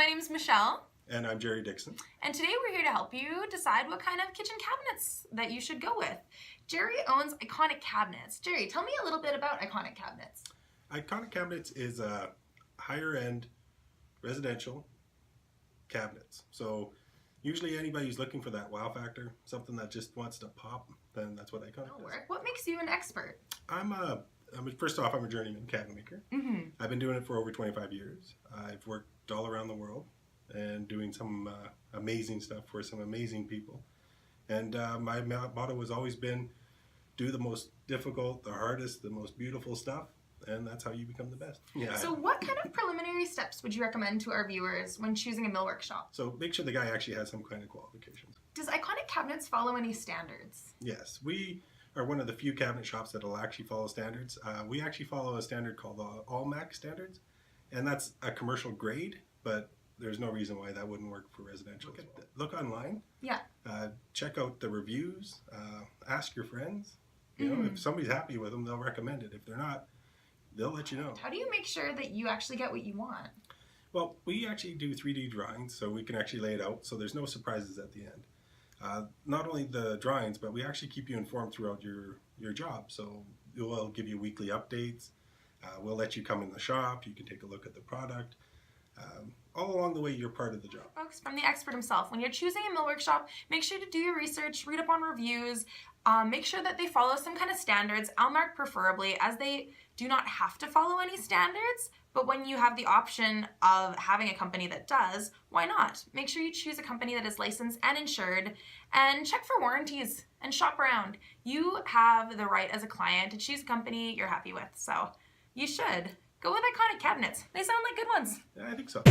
My name's Michelle. And I'm Jerry Dixon. And today we're here to help you decide what kind of kitchen cabinets that you should go with. Jerry owns Iconic Cabinets. Jerry, tell me a little bit about Iconic Cabinets. Iconic Cabinets is a higher-end residential cabinets. So usually anybody who's looking for that wow factor, something that just wants to pop, then that's what Iconic does. What makes you an expert? First off, I'm a journeyman cabinet maker. Mm-hmm. I've been doing it for over 25 years. I've worked all around the world and doing some amazing stuff for some amazing people. And my motto has always been, do the most difficult, the hardest, the most beautiful stuff, and that's how you become the best. Yeah. So what kind of preliminary steps would you recommend to our viewers when choosing a millwork shop? So make sure the guy actually has some kind of qualifications. Does Iconic Cabinets follow any standards? Yes, we are one of the few cabinet shops that will actually follow standards. We actually follow a standard called the All-Mac standards, and that's a commercial grade, but there's no reason why that wouldn't work for residential. Look online. Yeah. Check out the reviews. Ask your friends. You know, if somebody's happy with them, they'll recommend it. If they're not, they'll let you know. How do you make sure that you actually get what you want? Well, we actually do 3D drawings, so we can actually lay it out, so there's no surprises at the end. Not only the drawings, but we actually keep you informed throughout your job. So we'll give you weekly updates. We'll let you come in the shop. You can take a look at the product. All along the way, you're part of the job. Folks, from the expert himself, when you're choosing a millwork shop, make sure to do your research, read up on reviews, make sure that they follow some kind of standards, Almark preferably, as they do not have to follow any standards, but when you have the option of having a company that does, why not? Make sure you choose a company that is licensed and insured, and check for warranties and shop around. You have the right as a client to choose a company you're happy with, so you should. Go with Iconic Cabinets. They sound like good ones. Yeah, I think so.